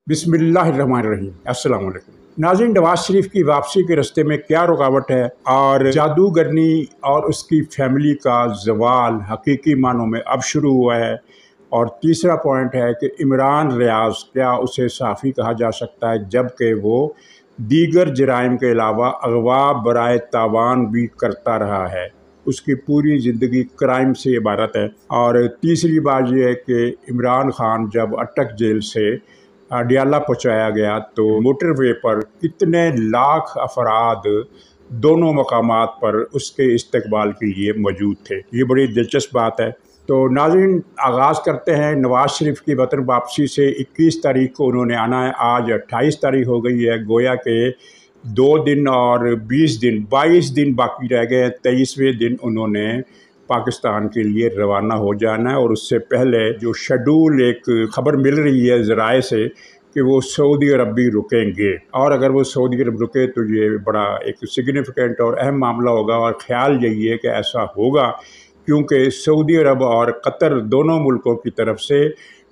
बिस्मिल्लाहिर्रहमानिर्रहीम। अस्सलाम वालेकुम। नाज़रीन, नवाज शरीफ की वापसी के रास्ते में क्या रुकावट है और जादूगरनी और उसकी फैमिली का जवाल हकीकी मानों में अब शुरू हुआ है। और तीसरा पॉइंट है कि इमरान रियाज क्या उसे साफ़ी कहा जा सकता है जबकि वो दीगर जराइम के अलावा अगवा बराए तावान भी करता रहा है। उसकी पूरी ज़िंदगी क्राइम से इबारत है। और तीसरी बात यह है कि इमरान खान जब अटक जेल से अडियाला पहुँचाया गया तो मोटरवे पर कितने लाख अफराद दोनों मकामात पर उसके इस्तकबाल के लिए मौजूद थे। ये बड़ी दिलचस्प बात है। तो नाज़रीन, आगाज़ करते हैं नवाज शरीफ की वतन वापसी से। 21 तारीख को उन्होंने आना है, आज 28 तारीख हो गई है। गोया के 2 दिन और 20 दिन 22 दिन बाकी रह गए। 23वें दिन उन्होंने पाकिस्तान के लिए रवाना हो जाना है। और उससे पहले जो शेड्यूल, एक ख़बर मिल रही है ज़राए से कि वो सऊदी अरब भी रुकेंगे। और अगर वो सऊदी अरब रुके तो ये बड़ा एक सिग्निफिकेंट और अहम मामला होगा। और ख़्याल यही है कि ऐसा होगा क्योंकि सऊदी अरब और कतर दोनों मुल्कों की तरफ से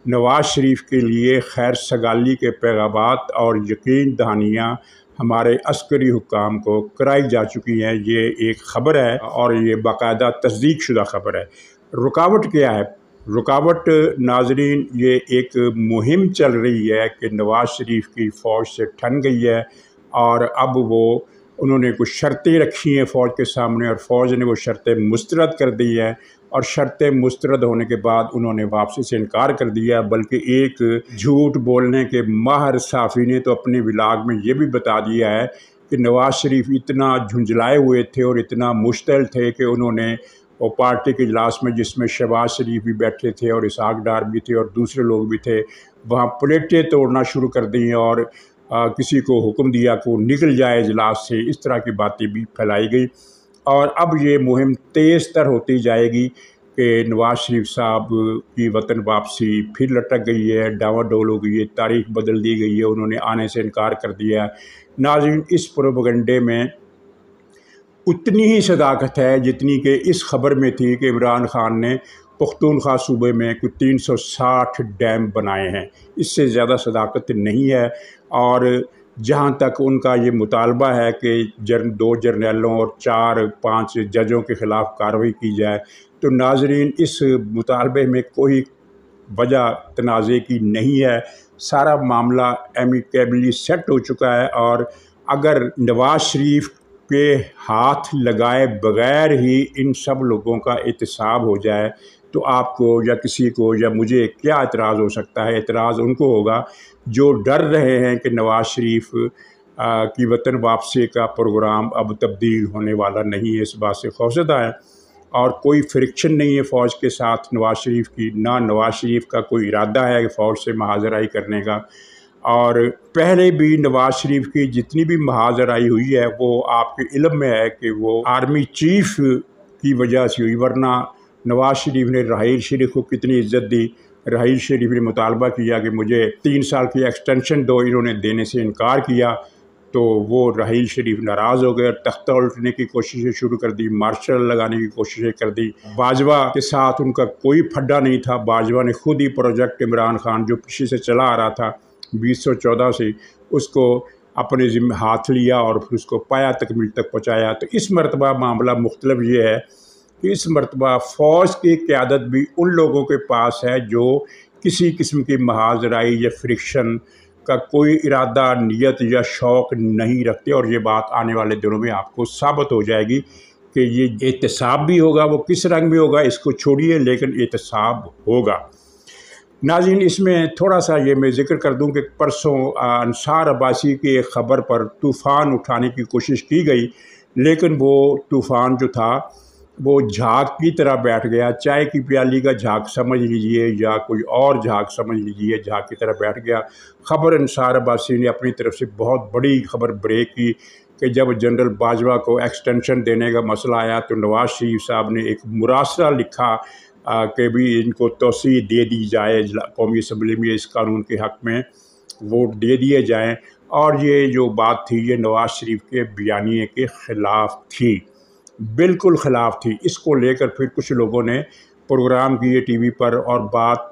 नवाज शरीफ के लिए खैर सगाली के पैगामात और यकीन दहानियाँ हमारे अस्करी हुक्काम को कराई जा चुकी हैं। ये एक ख़बर है और ये बाकायदा तस्दीक शुदा ख़बर है। रुकावट क्या है? रुकावट नाजरीन, ये एक मुहिम चल रही है कि नवाज शरीफ की फ़ौज से ठन गई है और अब उन्होंने कुछ शर्तें रखी हैं फ़ौज के सामने और फ़ौज ने वो शर्तें मुस्तरद कर दी हैं। और शर्तें मुस्तरद होने के बाद उन्होंने वापसी से इनकार कर दिया। बल्कि एक झूठ बोलने के माहिर साफ़ी ने तो अपने व्लॉग में ये भी बता दिया है कि नवाज शरीफ इतना झुंझलाए हुए थे और इतना मुश्तल थे कि उन्होंने वो पार्टी के इजलास में, जिसमें शहबाज शरीफ भी बैठे थे और इसहाक डार भी थे और दूसरे लोग भी थे, वहाँ प्लेटें तोड़ना शुरू कर दी और किसी को हुक्म दिया कि वो निकल जाए इजलास से। इस तरह की बातें भी फैलाई गई। और अब ये मुहिम तेज़ तर होती जाएगी कि नवाज शरीफ साहब की वतन वापसी फिर लटक गई है, डावाडोल हो गई है, तारीख बदल दी गई है, उन्होंने आने से इनकार कर दिया है। नाज़रीन, इस प्रोपेगेंडे में उतनी ही सदाकत है जितनी कि इस खबर में थी कि इमरान खान ने पख्तूनख्वा सूबे में कुछ 360 डैम बनाए हैं। इससे ज़्यादा सदाकत नहीं है। और जहाँ तक उनका ये मुतालबा है कि 2 जर्नलों और 4-5 जजों के ख़िलाफ़ कार्रवाई की जाए, तो नाज़रीन, इस मुतालबे में कोई वजह तनाज़े की नहीं है। सारा मामला एमिकेबली सेट हो चुका है। और अगर नवाज शरीफ के हाथ लगाए बग़ैर ही इन सब लोगों का एहतसाब हो जाए तो आपको या किसी को या मुझे क्या एतराज़ हो सकता है? एतराज़ उनको होगा जो डर रहे हैं कि नवाज शरीफ की वतन वापसी का प्रोग्राम अब तब्दील होने वाला नहीं है। इस बात से खौफज़दा है। और कोई फ्रिक्शन नहीं है फ़ौज के साथ नवाज शरीफ की, ना नवाज शरीफ का कोई इरादा है कि फ़ौज से महाजराई करने का। और पहले भी नवाज शरीफ की जितनी भी महाजराई हुई है वो आपके इल्म में है कि वो आर्मी चीफ की वजह से हुई, वरना नवाज शरीफ ने राहील शरीफ को कितनी इज्जत दी। राहील शरीफ ने मुतालबा किया कि मुझे 3 साल की एक्सटेंशन दो, इन्होंने देने से इनकार किया तो वो राहील शरीफ नाराज़ हो गए, तख्ता उल्टने की कोशिशें शुरू कर दी, मार्शल लगाने की कोशिशें कर दी। बाजवा के साथ उनका कोई फड्डा नहीं था। बाजवा ने खुद ही प्रोजेक्ट इमरान खान जो पीछे से चला आ रहा था 2014 से, उसको अपने ज़िम्मे हाथ लिया और फिर उसको पाया तकमील तक पहुँचाया। तो इस मरतबा मामला मुख्तलिफ ये है कि इस मरतबा फ़ौज की क़यादत भी उन लोगों के पास है जो किसी किस्म की महाजराई या फ्रिक्शन का कोई इरादा, नीयत या शौक़ नहीं रखते। और ये बात आने वाले दिनों में आपको साबित हो जाएगी कि ये एहतसाब भी होगा। वो किस रंग में होगा इसको छोड़िए, लेकिन एहतसाब होगा। नाज़रीन, इसमें थोड़ा सा ये मैं ज़िक्र कर दूं कि परसों अंसार अब्बासी की एक ख़बर पर तूफ़ान उठाने की कोशिश की गई, लेकिन वो तूफ़ान जो था वो झाग की तरह बैठ गया। चाय की प्याली का झाग समझ लीजिए या कोई और झाग समझ लीजिए, झाग की तरह बैठ गया। ख़बर अंसार अब्बासी ने अपनी तरफ से बहुत बड़ी ख़बर ब्रेक की कि जब जनरल बाजवा को एक्सटेंशन देने का मसला आया तो नवाज शरीफ साहब ने एक मुरासला लिखा कि भी इनको तौसीह दे दी जाए, कौमी असम्बली में इस कानून के हक़ में वोट दे दिए जाएँ। और ये जो बात थी ये नवाज शरीफ के बयानिए के ख़िलाफ़ थी, बिल्कुल ख़िलाफ़ थी। इसको लेकर फिर कुछ लोगों ने प्रोग्राम किए टीवी पर और बात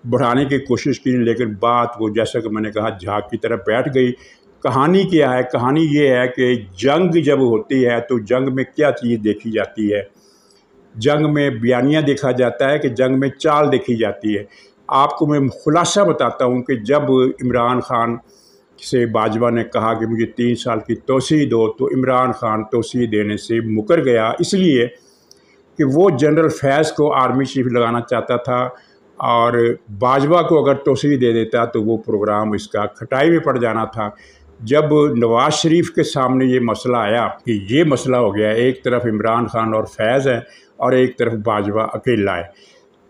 बढ़ाने की कोशिश की, लेकिन बात वो जैसा कि मैंने कहा झाग की तरह बैठ गई। कहानी क्या है? कहानी ये है कि जंग जब होती है तो जंग में क्या चीज़ देखी जाती है। जंग में बयानिया देखा जाता है कि जंग में चाल देखी जाती है। आपको मैं खुलासा बताता हूँ कि जब इमरान खान से बाजवा ने कहा कि मुझे 3 साल की तोसी दो, तो इमरान खान तोसी देने से मुकर गया, इसलिए कि वो जनरल फैज़ को आर्मी चीफ लगाना चाहता था, और बाजवा को अगर तोसी दे देता तो वो प्रोग्राम इसका खटाई में पड़ जाना था। जब नवाज़ शरीफ के सामने ये मसला आया कि ये मसला हो गया, एक तरफ इमरान खान और फैज़ है और एक तरफ बाजवा अकेला है,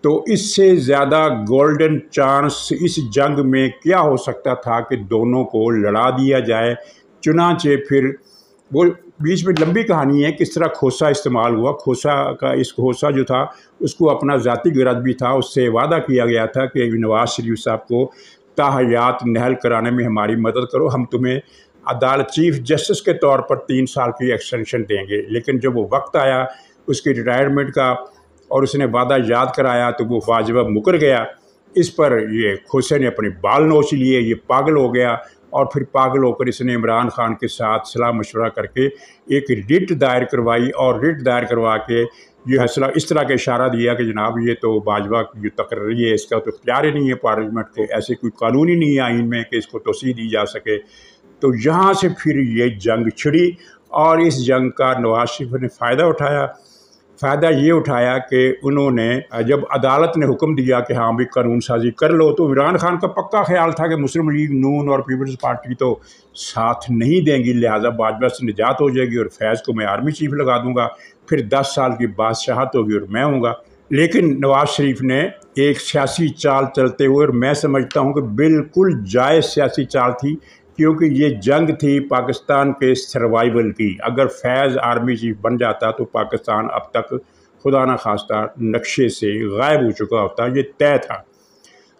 तो इससे ज़्यादा गोल्डन चांस इस जंग में क्या हो सकता था कि दोनों को लड़ा दिया जाए। चुनांचे फिर वो बीच में लंबी कहानी है किस तरह खोसा इस्तेमाल हुआ। खोसा जो था उसको अपना ज़ाती गरज भी था, उससे वादा किया गया था कि नवाज़ शरीफ साहब को ताहयात नहल कराने में हमारी मदद करो, हम तुम्हें अदालत चीफ जस्टिस के तौर पर 3 साल की एक्सटेंशन देंगे। लेकिन जब वो वक्त आया उसकी रिटायरमेंट का और उसने वादा याद कराया तो वो बाजवा मुकर गया। इस पर ये खोसे ने अपने बाल नोच लिए, ये पागल हो गया, और फिर पागल होकर इसने इमरान खान के साथ सलाह मशवरा करके एक रिट दायर करवाई, और रिट दायर करवा के ये फैसला इस तरह का इशारा दिया कि जनाब ये तो बाजवा की जो तकर्री है इसका तो इख्तियार ही नहीं है पार्लियामेंट को, ऐसे कोई कानून ही नहीं है आइन में कि इसको तोसी दी जा सके। तो यहाँ से फिर ये जंग छिड़ी, और इस जंग का नवाज शरीफ ने फ़ायदा उठाया। फ़ायदा ये उठाया कि उन्होंने जब अदालत ने हुक्म दिया कि हाँ भी कानून साजी कर लो, तो इमरान खान का पक्का ख्याल था कि मुस्लिम लीग नून और पीपल्स पार्टी तो साथ नहीं देंगी, लिहाजा बाजवा से निजात हो जाएगी और फैज़ को मैं आर्मी चीफ लगा दूंगा, फिर 10 साल की बादशाहत होगी और मैं हूँगा। लेकिन नवाज शरीफ ने एक सियासी चाल चलते हुए, और मैं समझता हूँ कि बिल्कुल जायज़ सियासी चाल थी, क्योंकि ये जंग थी पाकिस्तान के सर्वाइवल की। अगर फैज़ आर्मी चीफ बन जाता तो पाकिस्तान अब तक खुदा न खास्ता नक्शे से गायब हो चुका होता, ये तय था।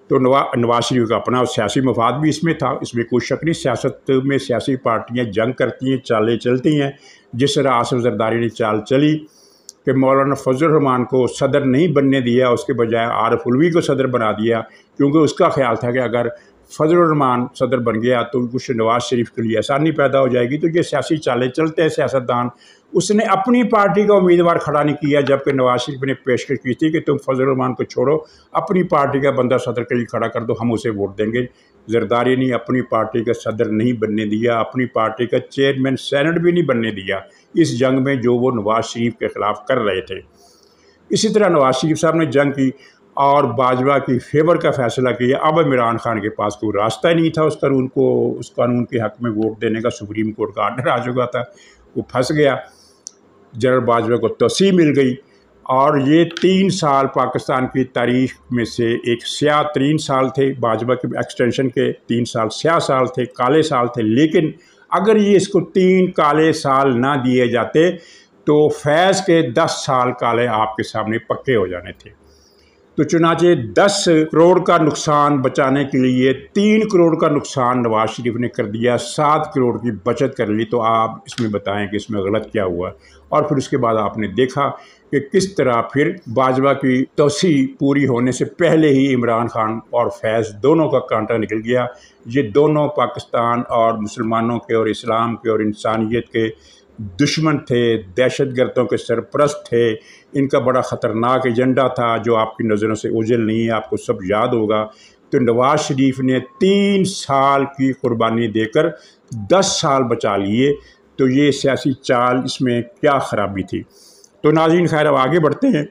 तो नवाज शरीफ का अपना सियासी मफाद भी इसमें था, इसमें कोई शक नहीं। सियासत में सियासी पार्टियां जंग करती हैं, चालें चलती हैं। जिस तरह आसिफ जरदारी ने चाल चली कि मौलाना फजल रहमान को सदर नहीं बनने दिया, उसके बजाय आरिफ उलवी को सदर बना दिया, क्योंकि उसका ख्याल था कि अगर फजल रहमान सदर बन गया तो कुछ नवाज़ शरीफ के लिए आसानी पैदा हो जाएगी। तो ये सियासी चालें चलते हैं सियासतदान। उसने अपनी पार्टी का उम्मीदवार खड़ा नहीं किया, जबकि नवाज शरीफ ने पेशकश की थी कि तुम फजल रहमान को छोड़ो, अपनी पार्टी का बंदा सदर के लिए खड़ा कर दो, हम उसे वोट देंगे। जरदारी ने अपनी पार्टी का सदर नहीं बनने दिया, अपनी पार्टी का चेयरमैन सेनेट भी नहीं बनने दिया इस जंग में जो वो नवाज शरीफ के ख़िलाफ़ कर रहे थे। इसी तरह नवाज शरीफ साहब ने जंग की और बाजवा की फेवर का फ़ैसला किया। अब इमरान खान के पास कोई रास्ता ही नहीं था उस कानून के हक़ में वोट देने का। सुप्रीम कोर्ट का आर्डर आ चुका था, वो फंस गया। जनरल बाजवा को तोसी मिल गई, और ये 3 साल पाकिस्तान की तारीख में से एक स्याह तरीन साल थे। बाजवा के एक्सटेंशन के 3 साल स्याह साल थे, काले साल थे। लेकिन अगर ये इसको 3 काले साल ना दिए जाते तो फैज़ के 10 साल काले आपके सामने पक्के हो जाने थे। तो चुनाचे 10 करोड़ का नुकसान बचाने के लिए 3 करोड़ का नुकसान नवाज शरीफ ने कर दिया, 7 करोड़ की बचत कर ली। तो आप इसमें बताएं कि इसमें गलत क्या हुआ। और फिर उसके बाद आपने देखा कि किस तरह फिर बाजवा की तोसी पूरी होने से पहले ही इमरान खान और फैज़ दोनों का कांटा निकल गया। ये दोनों पाकिस्तान और मुसलमानों के और इस्लाम के और इंसानियत के दुश्मन थे, दहशतगर्दों के सरपरस्त थे। इनका बड़ा ख़तरनाक एजेंडा था जो आपकी नज़रों से ओझल नहीं है, आपको सब याद होगा। तो नवाज शरीफ ने 3 साल की कुर्बानी देकर 10 साल बचा लिए। तो ये सियासी चाल, इसमें क्या ख़राबी थी। तो नाज़रीन खैर अब आगे बढ़ते हैं।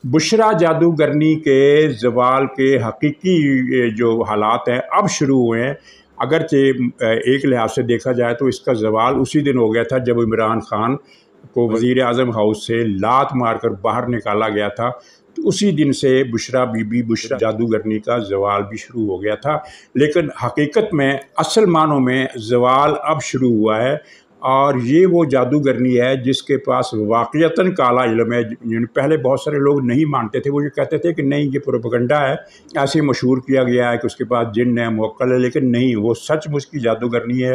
बुशरा जादूगरनी के ज़वाल के हकीकी जो हालात हैं अब शुरू हुए हैं। अगरचे एक लिहाज से देखा जाए तो इसका ज़वाल उसी दिन हो गया था जब इमरान खान को वज़ीर आज़म हाउस से लात मारकर बाहर निकाला गया था। तो उसी दिन से बुशरा जादूगरनी का ज़वाल भी शुरू हो गया था। लेकिन हकीकत में असल मानों में ज़वाल अब शुरू हुआ है, और ये वो जादूगरनी है जिसके पास वाक़यतन काला इल्म है। पहले बहुत सारे लोग नहीं मानते थे, वो ये कहते थे कि नहीं ये प्रोपेगेंडा है, ऐसे मशहूर किया गया है कि उसके पास जिन्न है, मुवक्किल है। लेकिन नहीं, वो सचमुच की जादूगरनी है।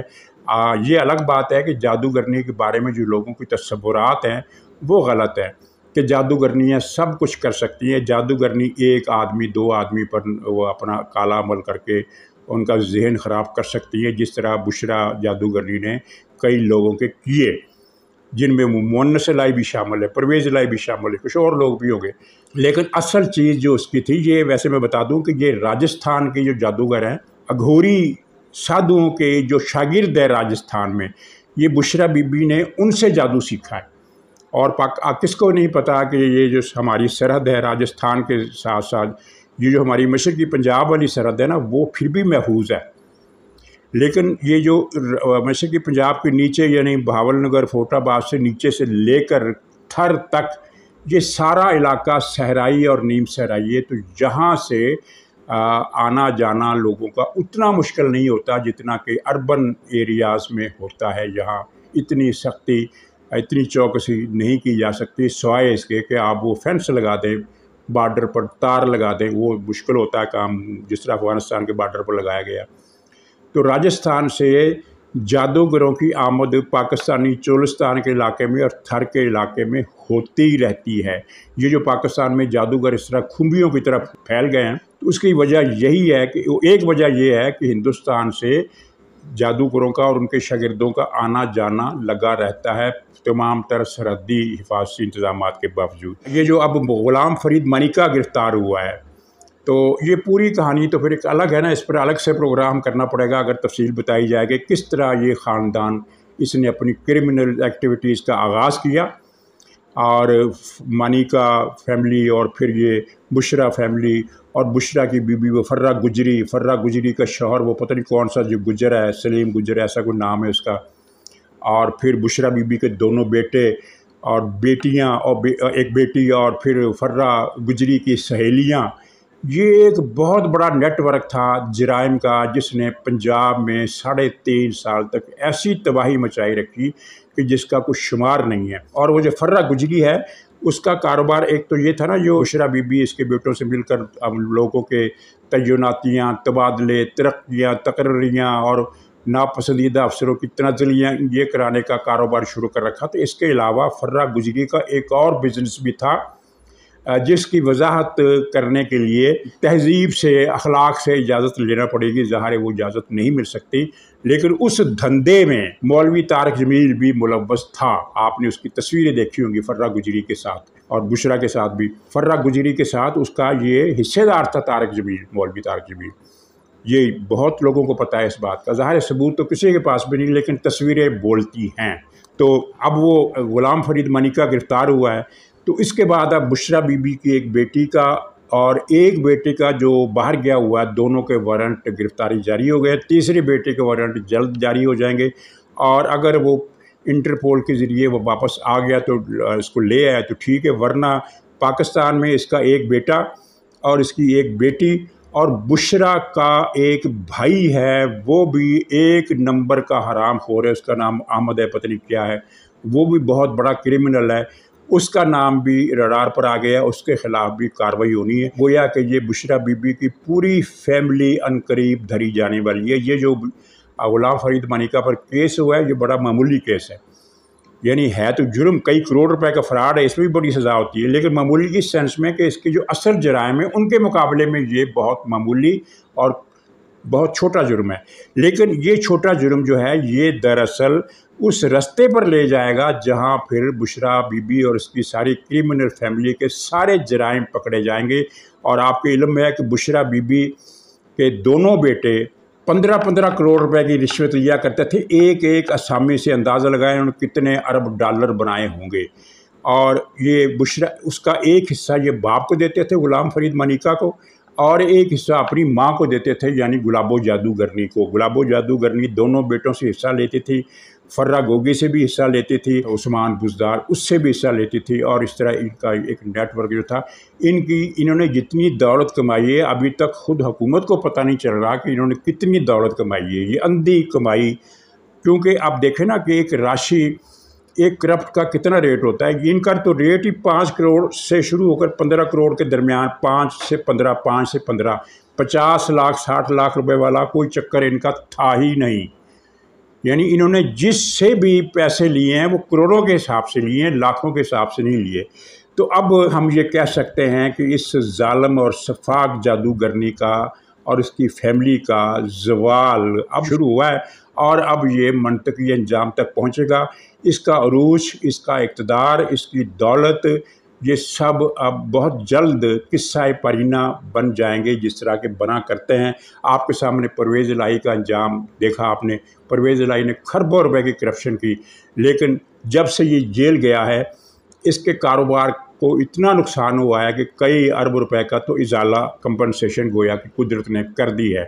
ये अलग बात है कि जादूगरनी के बारे में जो लोगों की तस्वुरात हैं वो गलत है, कि जादूगरनियाँ सब कुछ कर सकती हैं। जादूगरनी एक आदमी 2 आदमी पर वो अपना काला अमल करके उनका जहन ख़राब कर सकती है, जिस तरह बुशरा जादूगरनी ने कई लोगों के किए, जिनमें मुअन्नस लाई भी शामिल है, परवेज़ लाई भी शामिल है, कुछ और लोग भी होंगे। लेकिन असल चीज़ जो उसकी थी, ये वैसे मैं बता दूं कि ये राजस्थान के जो जादूगर हैं, अघोरी साधुओं के जो शागिर्द है राजस्थान में, ये बुशरा बीबी ने उनसे जादू सीखा है। और किसको नहीं पता कि ये जो हमारी सरहद है राजस्थान के साथ साथ ये जो हमारी मशरक़ी पंजाब वाली सरहद है ना, वो फिर भी महफूज है। लेकिन ये जो मशरक़ी पंजाब के नीचे यानी बहावलनगर फोटाबाद से नीचे से लेकर थर तक ये सारा इलाका सहराई और नीम सहराई है, तो यहाँ से आना जाना लोगों का उतना मुश्किल नहीं होता जितना कि अर्बन एरियाज़ में होता है। यहाँ इतनी सख्ती, इतनी चौकसी नहीं की जा सकती, सिवाय इसके कि आप वो फेंस लगा दें, बॉर्डर पर तार लगा दें, वो मुश्किल होता है काम, जिस तरह अफ़गानिस्तान के बॉर्डर पर लगाया गया। तो राजस्थान से जादूगरों की आमद पाकिस्तानी चोलिस्तान के इलाके में और थर के इलाके में होती ही रहती है। ये जो पाकिस्तान में जादूगर इस तरह खुम्बियों की तरफ फैल गए हैं, तो उसकी वजह यही है कि एक वजह ये है कि हिंदुस्तान से जादूगरों का और उनके शागिर्दों का आना जाना लगा रहता है तमाम तरह सरहदी हिफाजती इंतजाम के बावजूद। ये जो अब ग़ुलाम फरीद मनिका गिरफ़्तार हुआ है, तो ये पूरी कहानी तो फिर एक अलग है ना, इस पर अलग से प्रोग्राम करना पड़ेगा अगर तफसील बताई जाए कि किस तरह ये ख़ानदान इसने अपनी क्रिमिनल एक्टिविटीज़ का आगाज़ किया और मनिका फैमिली और फिर ये बुशरा फैमिली और बुशरा की बीबी वो फर्रा गुजरी का शौहर वो पता नहीं कौन सा जो गुजर है, सलीम गुजर ऐसा कोई नाम है उसका, और फिर बुशरा बीबी के दोनों बेटे और बेटियां और एक बेटी और फिर फर्रा गुजरी की सहेलियां। ये एक बहुत बड़ा नेटवर्क था जराइम का जिसने पंजाब में 3.5 साल तक ऐसी तबाही मचाई रखी कि जिसका कुछ शुमार नहीं है। और वो जो फर्रा गुजरी है उसका कारोबार एक तो ये था ना, जो बुशरा बीबी इसके बेटों से मिलकर अब लोगों के तयनातियाँ, तबादले, तरक्कियाँ, तकर्रियाँ और नापसंदीदा अफसरों की तनाज़ुलियाँ ये कराने का कारोबार शुरू कर रखा। तो इसके अलावा फर्रा गुजरी का एक और बिज़नेस भी था जिसकी वजाहत करने के लिए तहज़ीब से, अखलाक से इजाज़त लेना पड़ेगी, ज़ाहिर है वो इजाज़त नहीं मिल सकती। लेकिन उस धंधे में मौलवी तारिक जमील भी मुलव्वस था। आपने उसकी तस्वीरें देखी होंगी फर्रा गुजरी के साथ और बुशरा के साथ भी। फर्रा गुजरी के साथ उसका ये हिस्सेदार था तारिक जमील, मौलवी तारिक जमील। ये बहुत लोगों को पता है इस बात का, ज़ाहिर सबूत तो किसी के पास भी नहीं, लेकिन तस्वीरें बोलती हैं। तो अब वो ग़ुलाम फरीद मनिका गिरफ़्तार हुआ है, तो इसके बाद अब बुशरा बीबी की एक बेटी का और एक बेटे का जो बाहर गया हुआ है, दोनों के वारंट गिरफ़्तारी जारी हो गए। तीसरे बेटे के वारंट जल्द जारी हो जाएंगे और अगर वो इंटरपोल के ज़रिए वो वापस आ गया तो इसको ले आया तो ठीक है, वरना पाकिस्तान में इसका एक बेटा और इसकी एक बेटी और बुशरा का एक भाई है, वो भी एक नंबर का हरामखोर है, उसका नाम अहमद है, पता नहीं क्या है, वो भी बहुत बड़ा क्रिमिनल है, उसका नाम भी रडार पर आ गया, उसके ख़िलाफ़ भी कार्रवाई होनी है। गोया कि ये बुशरा बीबी की पूरी फैमिली अनकरीब धरी जाने वाली है। ये जो ग़ुलाम फरीद मनिका पर केस हुआ है ये बड़ा मामूली केस है, यानी है तो जुर्म, कई करोड़ रुपए का फ़राड है, इसमें भी बड़ी सज़ा होती है, लेकिन मामूली इस सेंस में कि इसके जो असल जराइम है उनके मुकाबले में ये बहुत मामूली और बहुत छोटा जुर्म है। लेकिन ये छोटा जुर्म जो है ये दरअसल उस रास्ते पर ले जाएगा जहां फिर बुशरा बीबी और उसकी सारी क्रिमिनल फैमिली के सारे जराइम पकड़े जाएंगे। और आपके इल्म में है कि बुशरा बीबी के दोनों बेटे 15-15 करोड़ रुपए की रिश्वत लिया करते थे। एक एक असामी से अंदाज़ा लगाएं उन्होंने कितने अरब डॉलर बनाए होंगे। और ये बुशरा उसका एक हिस्सा ये बाप को देते थे ग़ुलाम फरीद मनिका को, और एक हिस्सा अपनी माँ को देते थे यानी गुलाबो जादूगरनी को। गुलाबो जादूगरनी दोनों बेटों से हिस्सा लेती थी, फर्रा गोगी से भी हिस्सा लेती थी, उस्मान बुज़दार उससे भी हिस्सा लेती थी। और इस तरह इनका एक नेटवर्क जो था, इन्होंने जितनी दौलत कमाई है अभी तक खुद हुकूमत को पता नहीं चल रहा कि इन्होंने कितनी दौलत कमाई है। ये अंधी कमाई, क्योंकि आप देखें ना कि एक राशि, एक करप्ट का कितना रेट होता है। इनका तो रेट ही 5 करोड़ से शुरू होकर 15 करोड़ के दरमियान, 5 से 15, 50 लाख 60 लाख रुपए वाला कोई चक्कर इनका था ही नहीं। यानी इन्होंने जिससे भी पैसे लिए हैं वो करोड़ों के हिसाब से लिए हैं, लाखों के हिसाब से नहीं लिए। तो अब हम ये कह सकते हैं कि इस ज़ालिम और शफ़ाक जादूगरनी का और उसकी फैमिली का ज़वाल अब शुरू हुआ है और अब ये मंतकी अंजाम तक पहुँचेगा। इसका अरूज, इसका इक़्तिदार, इसकी दौलत, ये सब अब बहुत जल्द किस्सा परीना बन जाएंगे, जिस तरह के बना करते हैं। आपके सामने परवेज़ इलाही का अंजाम देखा आपने। परवेज़ इलाही ने खरबों रुपए की करप्शन की, लेकिन जब से ये जेल गया है इसके कारोबार को इतना नुकसान हुआ है कि कई अरब रुपए का तो इजाला कंपनसेशन गोया कि कुदरत ने कर दी है।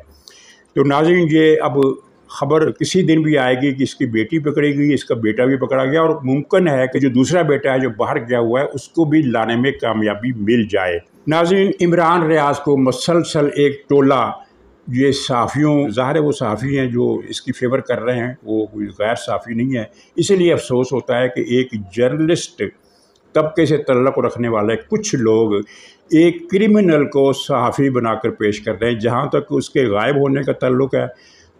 तो नाज़रीन, ये अब खबर किसी दिन भी आएगी कि इसकी बेटी पकड़ी गई, इसका बेटा भी पकड़ा गया और मुमकिन है कि जो दूसरा बेटा है जो बाहर गया हुआ है उसको भी लाने में कामयाबी मिल जाए। नाज़रीन, इमरान रियाज को मसलसल एक टोला ये सहाफ़ियों, ज़ाहिर है वो सहाफ़ी हैं जो इसकी फेवर कर रहे हैं, वो कोई गैर सहाफ़ी नहीं है। इसीलिए अफसोस होता है कि एक जर्नलिस्ट तबके से तल्लुक़ रखने वाले कुछ लोग एक क्रिमिनल को सहाफ़ी बनाकर पेश कर रहे हैं। जहाँ तक उसके गायब होने का तल्लुक़ है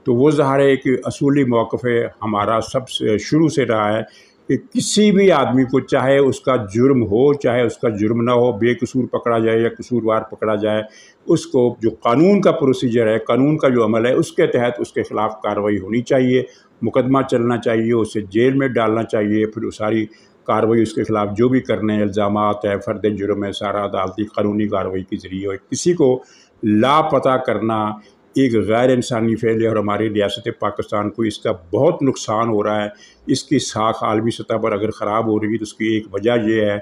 तो वो ज़ाहिर है कि असूली मौक़िफ़ हमारा सबसे शुरू से रहा है कि किसी भी आदमी को, चाहे उसका जुर्म हो चाहे उसका जुर्म ना हो, बेकसूर पकड़ा जाए या कसूरवार पकड़ा जाए, उसको जो कानून का प्रोसीजर है, कानून का जो अमल है, उसके तहत उसके ख़िलाफ़ कार्रवाई होनी चाहिए, मुकदमा चलना चाहिए, उसे जेल में डालना चाहिए। फिर वो सारी कार्रवाई उसके ख़िलाफ़ जो भी करने हैं, इल्ज़ामात है, फ़र्द जुर्म है, सारा अदालती कानूनी कार्रवाई के ज़रिए। और किसी को लापता करना एक गैर इंसानी फ़ेल है और हमारी रियासत पाकिस्तान को इसका बहुत नुकसान हो रहा है। इसकी साख आलमी सतह पर अगर ख़राब हो रही है तो उसकी एक वजह यह है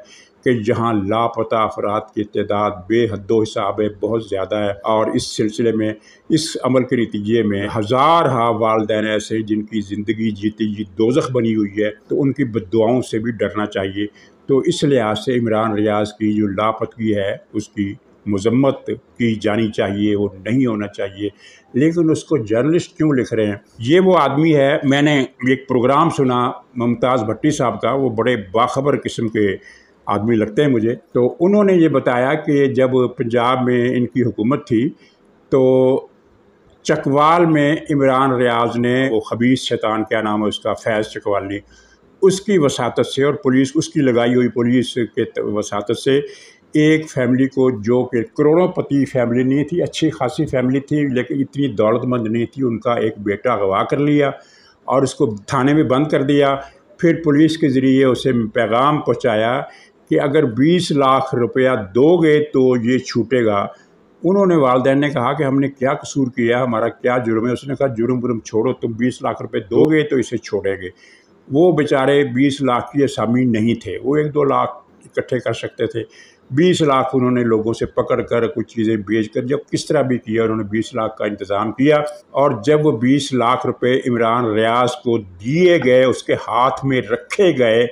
कि जहाँ लापता अफराद की तादाद बेहद्दो हिसाब है, बहुत ज़्यादा है। और इस सिलसिले में, इस अमल के नतीजे में हज़ार वालिदैन ऐसे जिनकी ज़िंदगी जीती जी दोज़ख बनी हुई है, तो उनकी बद्दुआओं से भी डरना चाहिए। तो इस लिहाज से इमरान रियाज की जो लापतगी है उसकी मज़म्मत की जानी चाहिए, वो नहीं होना चाहिए। लेकिन उसको जर्नलिस्ट क्यों लिख रहे हैं? ये वो आदमी है, मैंने एक प्रोग्राम सुना मुमताज़ भट्टी साहब का, वो बड़े बाखबर किस्म के आदमी लगते हैं मुझे। तो उन्होंने ये बताया कि जब पंजाब में इनकी हुकूमत थी तो चकवाल में इमरान रियाज ने, वो खबीस शैतान क्या नाम है उसका, फैज़ चकवाली, उसकी वसातत से और पुलिस, उसकी लगाई हुई पुलिस के वसातत से एक फैमिली को, जो कि करोड़ोंपति फैमिली नहीं थी, अच्छी खासी फैमिली थी लेकिन इतनी दौलतमंद नहीं थी, उनका एक बेटा अगवा कर लिया और उसको थाने में बंद कर दिया। फिर पुलिस के ज़रिए उसे पैगाम पहुंचाया कि अगर 20 लाख रुपया दोगे तो ये छूटेगा। उन्होंने, वालिदैन ने कहा कि हमने क्या कसूर किया, हमारा क्या जुर्म है? उसने कहा जुर्म छोड़ो, तुम 20 लाख रुपये दोगे तो इसे छोड़ेंगे। वो बेचारे 20 लाख की असामी नहीं थे, वो 1-2 लाख इकट्ठे कर सकते थे। 20 लाख उन्होंने लोगों से पकड़ कर कुछ चीज़ें बेच कर, जब किस तरह भी किया, उन्होंने 20 लाख का इंतज़ाम किया। और जब वो 20 लाख रुपए इमरान रियाज को दिए गए, उसके हाथ में रखे गए,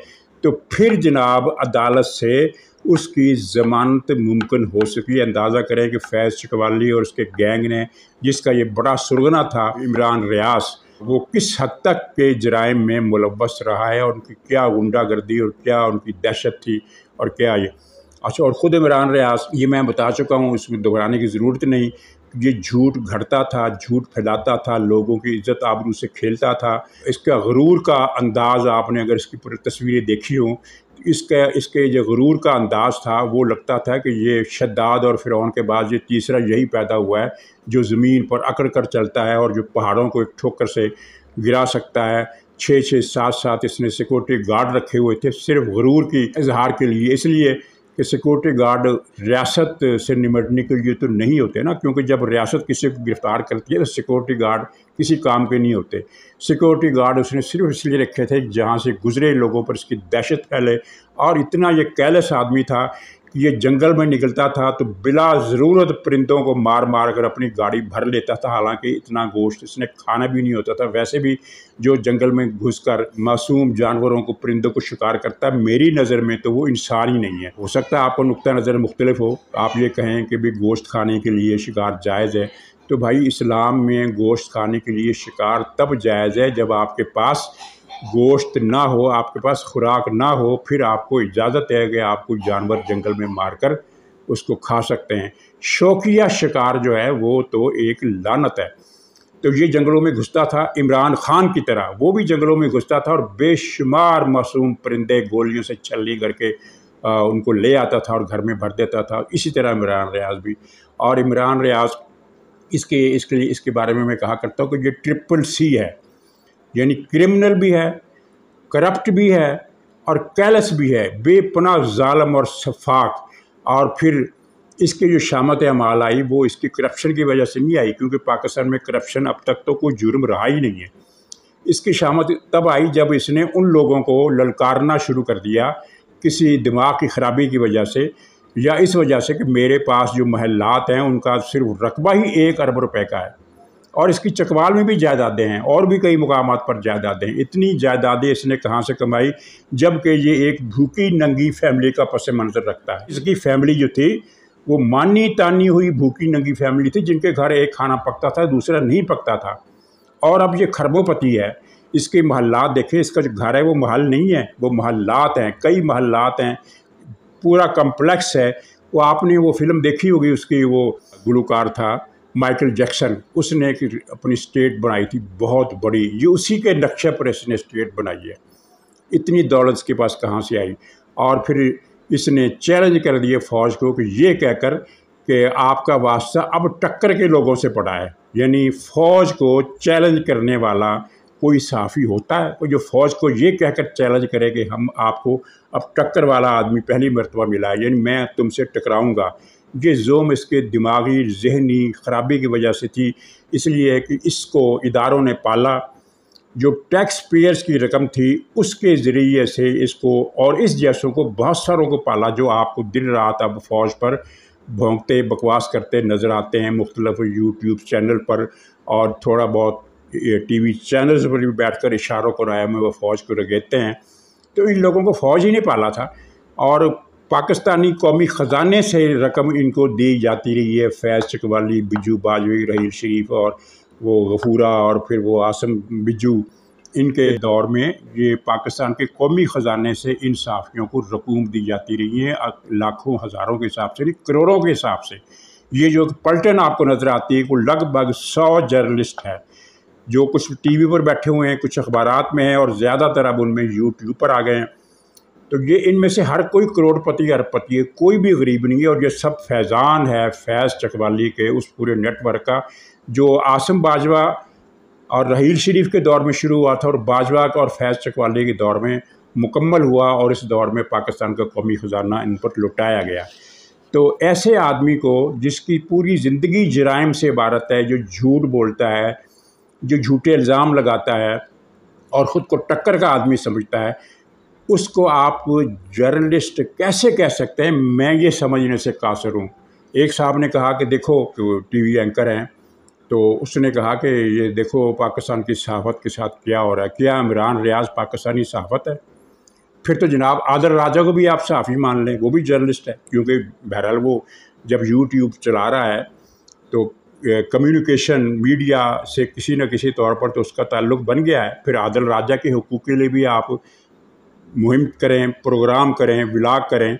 तो फिर जनाब अदालत से उसकी ज़मानत मुमकिन हो सकी। अंदाज़ा करें कि फैज़ चकवाली और उसके गैंग ने, जिसका ये बड़ा सुरगना था इमरान रियाज, वो किस हद तक के जराइम में मुलव्वस रहा है और उनकी क्या गुंडागर्दी और क्या उनकी दहशत थी और क्या ये। अच्छा, और ख़ुद इमरान रियाज, ये मैं बता चुका हूँ, इसमें दोहराने की ज़रूरत नहीं, ये झूठ घड़ता था, झूठ फैलाता था, लोगों की इज़्ज़त आबरू से खेलता था। इसका गुरूर का अंदाज़, आपने अगर इसकी पूरी तस्वीरें देखी हों, इसके जो गुरूर का अंदाज़ था, वो लगता था कि ये शद्दाद और फ़िरौन के बाद ये तीसरा यही पैदा हुआ है जो ज़मीन पर अकड़ कर चलता है और जो पहाड़ों को एक ठोकर से गिरा सकता है। 6-6, 7-7 इसने सिक्योरिटी गार्ड रखे हुए थे सिर्फ गुरूर की इजहार के लिए, इसलिए कि सिक्योरिटी गार्ड रियासत से निपटने के लिए तो नहीं होते ना, क्योंकि जब रियासत किसी को गिरफ़्तार करती है तो सिक्योरिटी गार्ड किसी काम के नहीं होते। सिक्योरिटी गार्ड उसने सिर्फ इसलिए रखे थे जहाँ से गुजरे लोगों पर इसकी दहशत फैले। और इतना ये कैलेस आदमी था कि ये जंगल में निकलता था तो बिला ज़रूरत परिंदों को मार मार कर अपनी गाड़ी भर लेता था, हालांकि इतना गोश्त इसने खाना भी नहीं होता था। वैसे भी जो जंगल में घुसकर मासूम जानवरों को, परिंदों को शिकार करता है, मेरी नज़र में तो वो इंसान ही नहीं है। हो सकता है आपको नुक्ता नज़र मुख्तलिफ हो, आप ये कहें कि भी गोश्त खाने के लिए शिकार जायज़ है। तो भाई, इस्लाम में गोश्त खाने के लिए शिकार तब जायज़ है जब आपके पास गोश्त ना हो, आपके पास खुराक ना हो, फिर आपको इजाज़त है कि आपको जानवर जंगल में मारकर उसको खा सकते हैं। शौकिया शिकार जो है वो तो एक लानत है। तो ये जंगलों में घुसता था इमरान खान की तरह, वो भी जंगलों में घुसता था और बेशुमार मासूम परिंदे गोलियों से छलनी करके उनको ले आता था और घर में भर देता था। इसी तरह इमरान रियाज़ भी। और इमरान रियाज़ इसके बारे में मैं कहा करता हूँ कि ये ट्रिपल सी है, यानी क्रिमिनल भी है, करप्ट भी है और कैलस भी है, बेपनाह ज़ालिम और शफाक। और फिर इसकी जो शामत अमाल आई वो इसकी करप्शन की वजह से नहीं आई, क्योंकि पाकिस्तान में करप्शन अब तक तो कोई जुर्म रहा ही नहीं है। इसकी शामत तब आई जब इसने उन लोगों को ललकारना शुरू कर दिया किसी दिमाग की ख़राबी की वजह से, या इस वजह से कि मेरे पास जो महल्लात हैं उनका सिर्फ रकबा ही 1 अरब रुपए का है और इसकी चकवाल में भी जायदादें हैं और भी कई मुकामात पर जायदादें हैं। इतनी जायदादें इसने कहाँ से कमाई, जबकि ये एक भूखी नंगी फैमिली का पस मंज़र रखता है। इसकी फैमिली जो थी वो मानी तानी हुई भूखी नंगी फैमिली थी, जिनके घर एक खाना पकता था, दूसरा नहीं पकता था। और अब ये खरबोपति है। इसके महल्लात देखें, इसका जो घर है वो महल नहीं है, वो महल्लात हैं, कई महल्लात हैं, पूरा कम्प्लेक्स है। वो आपने वो फिल्म देखी होगी, उसकी वो गुलकार था माइकल जैक्सन, उसने एक अपनी स्टेट बनाई थी बहुत बड़ी, ये उसी के नक्शे पर इसने स्टेट बनाई है। इतनी दौलत इसके पास कहाँ से आई। और फिर इसने चैलेंज कर दिए फ़ौज को कि ये कहकर कि आपका वास्ता अब टक्कर के लोगों से पड़ा है। यानी फ़ौज को चैलेंज करने वाला कोई सहाफ़ी होता है कोई जो फ़ौज को ये कहकर चैलेंज करे कि हम आपको अब टक्कर वाला आदमी पहली मरतबा मिला है, यानी मैं तुमसे टकराऊँगा। ये ज़ोम इसके दिमागी ज़हनी ख़राबी की वजह से थी, इसलिए कि इसको इदारों ने पाला, जो टैक्स पेयर्स की रकम थी उसके ज़रिए से इसको और इस जैसों को बहुत सारों को पाला, जो आपको दिन रात अब फ़ौज पर भौंकते बकवास करते नज़र आते हैं मुख्तलिफ यूट्यूब चैनल पर, और थोड़ा बहुत टीवी चैनल्स पर भी बैठकर इशारों को राय में वो फ़ौज को रगेते हैं। तो इन लोगों को फ़ौज ही नहीं पाला था और पाकिस्तानी कौमी ख़जाने से रकम इनको दी जाती रही है। फैज़ चकवाली, बिज्जू बाजवी, रहील शरीफ और वो गफूरा और फिर वो आसम बिज्जू, इनके दौर में ये पाकिस्तान के कौमी ख़जाने से इन सहाफ़ियों को रकूम दी जाती रही है, लाखों हज़ारों के हिसाब से नहीं, करोड़ों के हिसाब से। ये जो पलटन आपको नज़र आती है वो लगभग 100 जर्नलिस्ट है, जो कुछ टीवी पर बैठे हुए हैं, कुछ अखबारात में हैं और ज़्यादातर अब उनमें यूट्यूब पर आ गए हैं। तो ये इनमें से हर कोई करोड़पति अरबपति है, कोई भी गरीब नहीं है। और ये सब फैज़ान है फैज़ चकवाली के उस पूरे नेटवर्क का, जो आसम बाजवा और रहील शरीफ के दौर में शुरू हुआ था और बाजवा का और फैज़ चकवाली के दौर में मुकम्मल हुआ, और इस दौर में पाकिस्तान का कौमी ख़जाना इन पर लुटाया गया। तो ऐसे आदमी को, जिसकी पूरी ज़िंदगी जराइम से इबारत है, जो झूठ बोलता है, जो झूठे इल्ज़ाम लगाता है और ख़ुद को टक्कर का आदमी समझता है, उसको आप जर्नलिस्ट कैसे कह सकते हैं? मैं ये समझने से कासिर हूँ। एक साहब ने कहा कि देखो, टीवी एंकर हैं, तो उसने कहा कि ये देखो पाकिस्तान की सहाफ़त के साथ क्या हो रहा है, क्या इमरान रियाज़ पाकिस्तानी सहाफ़त है? फिर तो जनाब आदिल राजा को भी आप सहाफ़ी मान लें, वो भी जर्नलिस्ट है, क्योंकि बहरहाल वो जब यूट्यूब चला रहा है तो कम्युनिकेशन मीडिया से किसी न किसी तौर पर तो उसका ताल्लुक़ बन गया है। फिर आदिल राजा के हुकूक़ के लिए भी आप मुहिम करें, प्रोग्राम करें, व्लॉग करें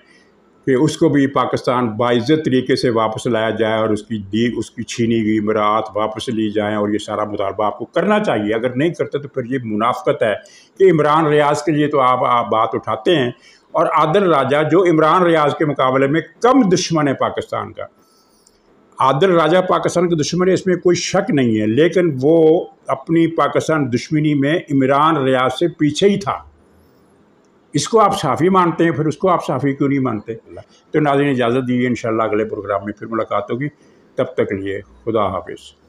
कि उसको भी पाकिस्तान बाइज़्ज़त तरीके से वापस लाया जाए और उसकी छीनी गई मरात वापस ली जाएँ, और ये सारा मुतालबा आपको करना चाहिए। अगर नहीं करते तो फिर ये मुनाफ़क़त है कि इमरान रियाज़ के लिए तो आप बात उठाते हैं, और आदिल राजा जो इमरान रियाज़ के मुकाबले में कम दुश्मन है पाकिस्तान का। आदिल राजा पाकिस्तान के दुश्मन है, इसमें कोई शक नहीं है, लेकिन वो अपनी पाकिस्तान दुश्मनी में इमरान रियाज़ से पीछे ही था। इसको आप सहाफ़ी मानते हैं, फिर उसको आप सहाफ़ी क्यों नहीं मानते? तो नाज़रीन, इजाज़त दीजिए, इंशाअल्लाह अगले प्रोग्राम में फिर मुलाकात होगी। तब तक के लिए खुदा हाफ़िज़।